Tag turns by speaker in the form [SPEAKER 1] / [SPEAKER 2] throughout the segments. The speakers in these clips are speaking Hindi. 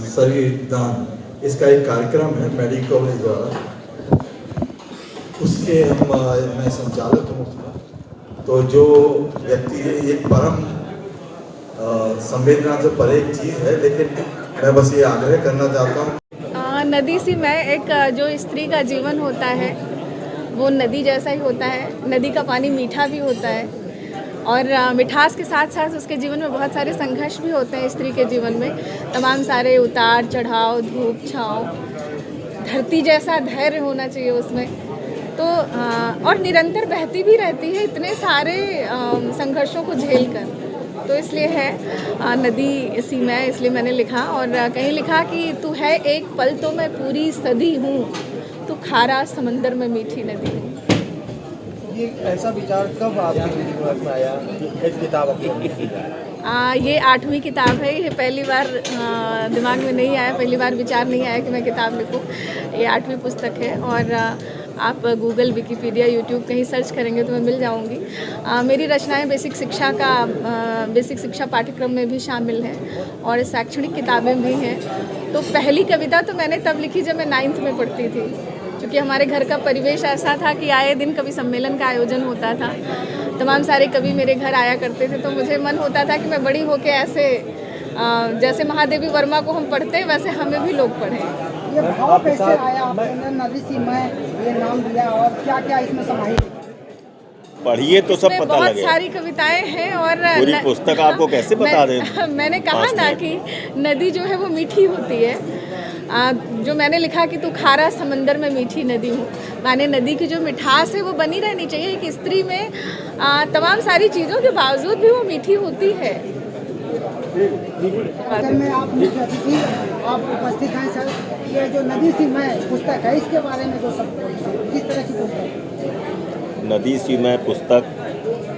[SPEAKER 1] शरीर दान इसका एक कार्यक्रम है मेडिकल कॉलेज द्वारा, उसके मैं संचालक हूँ उसका। तो जो व्यक्ति एक परम संवेदना से परे एक चीज़ है, लेकिन मैं बस ये आग्रह करना चाहता हूँ।
[SPEAKER 2] नदी सी मैं एक जो स्त्री का जीवन होता है वो नदी जैसा ही होता है। नदी का पानी मीठा भी होता है और मिठास के साथ साथ उसके जीवन में बहुत सारे संघर्ष भी होते हैं। स्त्री के जीवन में तमाम सारे उतार चढ़ाव, धूप छाँव, धरती जैसा धैर्य होना चाहिए उसमें। तो और निरंतर बहती भी रहती है इतने सारे संघर्षों को झेल कर। तो इसलिए है नदी सी मैं, इसलिए मैंने लिखा। और कहीं लिखा कि तू है एक पल तो मैं पूरी सदी हूँ, तू खारा समंदर में मीठी नदी हूँ।
[SPEAKER 3] ये ऐसा विचार कब आपके दिमाग में आया कि एक किताब अपनी?
[SPEAKER 2] ये 8वीं किताब है। ये पहली बार दिमाग में नहीं आया, पहली बार विचार नहीं आया कि मैं किताब लिखूं। ये 8वीं पुस्तक है और आप गूगल, विकिपीडिया, यूट्यूब कहीं सर्च करेंगे तो मैं मिल जाऊंगी। मेरी रचनाएं बेसिक शिक्षा पाठ्यक्रम में भी शामिल हैं और शैक्षणिक किताबें भी हैं। तो पहली कविता तो मैंने तब लिखी जब मैं 9th में पढ़ती थी, क्योंकि हमारे घर का परिवेश ऐसा था कि आए दिन कवि सम्मेलन का आयोजन होता था। तमाम सारे कवि मेरे घर आया करते थे, तो मुझे मन होता था कि मैं बड़ी होके ऐसे जैसे महादेवी वर्मा को हम पढ़ते हैं वैसे हमें भी लोग पढ़ें।
[SPEAKER 4] ये भाव कैसे आया आपने नदी सी मैं ये नाम दिया और क्या क्या इसमें समाहित?
[SPEAKER 5] पढ़िए तो सब पता
[SPEAKER 2] बहुत
[SPEAKER 5] लगे।
[SPEAKER 2] सारी कविताएं हैं और
[SPEAKER 5] पूरी पुस्तक आपको कैसे बता दें?
[SPEAKER 2] मैंने कहा ना कि नदी जो है वो मीठी होती है। जो मैंने लिखा कि तू खारा समंदर में मीठी नदी हूँ, माने नदी की जो मिठास है वो बनी रहनी चाहिए। एक स्त्री में तमाम सारी चीज़ों के बावजूद भी वो मीठी होती है।
[SPEAKER 4] में आप मुख्य अतिथि आप उपस्थित हैं सर। ये जो नदी सी मैं पुस्तक है इसके बारे में जो सब किस तरह की पुस्तक?
[SPEAKER 5] नदी सी मैं पुस्तक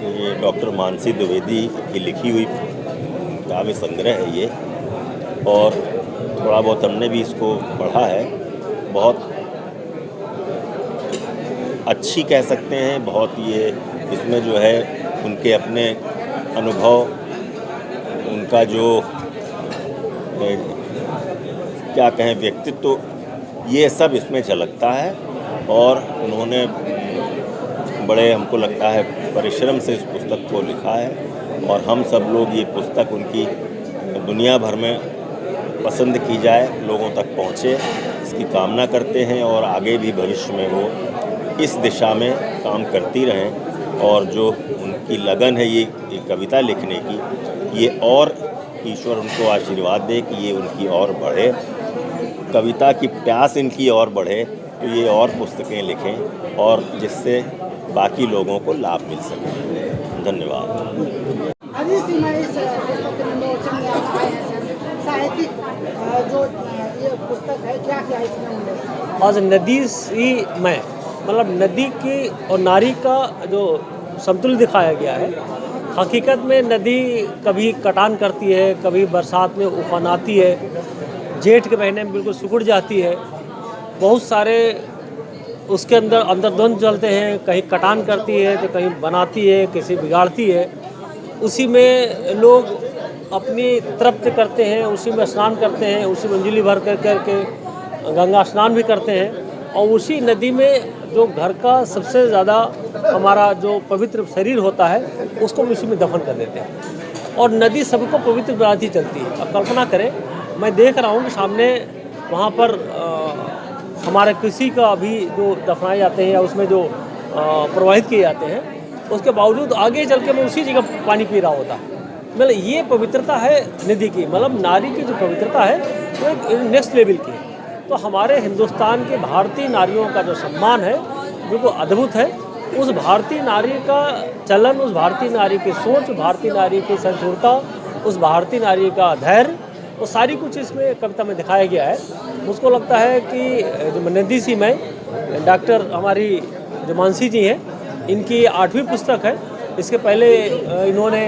[SPEAKER 5] ये डॉक्टर मानसी द्विवेदी की लिखी हुई काव्य संग्रह है ये, और थोड़ा बहुत हमने भी इसको पढ़ा है। बहुत अच्छी कह सकते हैं, बहुत ये इसमें जो है उनके अपने अनुभव, उनका जो क्या कहें व्यक्तित्व, ये सब इसमें झलकता है। और उन्होंने बड़े, हमको लगता है, परिश्रम से इस पुस्तक को लिखा है और हम सब लोग ये पुस्तक उनकी दुनिया भर में पसंद की जाए, लोगों तक पहुँचे, इसकी कामना करते हैं और आगे भी भविष्य में वो इस दिशा में काम करती रहें। और जो उनकी लगन है ये कविता लिखने की, ये और ईश्वर उनको आशीर्वाद दे कि ये उनकी और बढ़े, कविता की प्यास इनकी और बढ़े, तो ये और पुस्तकें लिखें और जिससे बाकी लोगों को लाभ मिल सके। धन्यवाद।
[SPEAKER 4] साहित्यिक जो ये पुस्तक है क्या क्या इसमें?
[SPEAKER 3] और नदी सी मैं मतलब नदी की और नारी का जो संतुलन दिखाया गया है। हकीकत में नदी कभी कटान करती है, कभी बरसात में उफान आती है, जेठ के महीने में बिल्कुल सिकुड़ जाती है। बहुत सारे उसके अंदर द्वंद्व चलते हैं, कहीं कटान करती है तो कहीं बनाती है, किसी बिगाड़ती है। उसी में लोग अपनी तृप्ति करते हैं, उसी में स्नान करते हैं, उसी में अंजलि भर करके गंगा स्नान भी करते हैं। और उसी नदी में जो घर का सबसे ज़्यादा हमारा जो पवित्र शरीर होता है उसको हम उसी में दफन कर देते हैं और नदी सबको पवित्र बनाती चलती है। अब कल्पना करें, मैं देख रहा हूँ कि सामने वहाँ पर हमारे कृषि का अभी जो दफनाए जाते हैं या उसमें जो प्रवाहित किए जाते हैं, उसके बावजूद आगे चल के मैं उसी जगह पानी पी रहा होता। मतलब ये पवित्रता है नदी की, मतलब नारी की जो पवित्रता है वो एक नेक्स्ट लेवल की है। तो हमारे हिंदुस्तान के भारतीय नारियों का जो सम्मान है बिल्कुल अद्भुत है। उस भारतीय नारी का चलन, उस भारतीय नारी की सोच, भारतीय नारी की सहिष्णुता, उस भारतीय नारी का धैर्य, वो सारी कुछ इसमें कविता में दिखाया गया है। मुझको लगता है कि जो नदी सी मैं, डॉक्टर हमारी जो मानसी जी हैं, इनकी 8वीं पुस्तक है। इसके पहले इन्होंने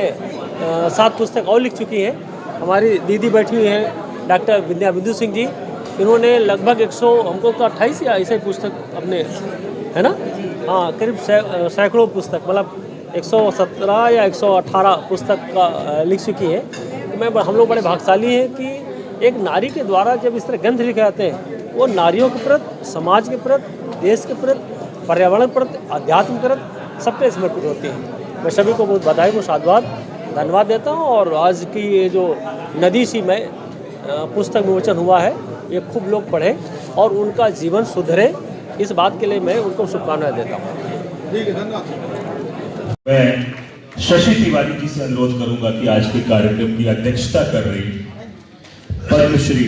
[SPEAKER 3] 7 पुस्तक और लिख चुकी हैं। हमारी दीदी बैठी हुई हैं डॉक्टर विद्या बिंदु सिंह जी, इन्होंने लगभग 100 हमको तो 28 या ऐसे पुस्तक अपने, है ना, हाँ, करीब सैकड़ों पुस्तक, मतलब 117 या 118 पुस्तक का लिख चुकी है। मैं हम लोग बड़े भाग्यशाली हैं कि एक नारी के द्वारा जब इस तरह ग्रंथ लिखे जाते हैं, वो नारियों के प्रति, समाज के प्रति, देश के प्रति, पर्यावरण के प्रति, अध्यात्म के प्रति सबके समर्पित होती हैं। मैं सभी को बहुत बधाई, को साधुवाद, धन्यवाद देता हूँ। और आज की ये जो नदी सी में पुस्तक विमोचन हुआ है, ये खूब लोग पढ़ें और उनका जीवन सुधरे, इस बात के लिए मैं उनको शुभकामनाएं देता हूँ।
[SPEAKER 6] मैं शशि तिवारी जी से अनुरोध करूंगा कि आज के कार्यक्रम की अध्यक्षता कर रही पद्मश्री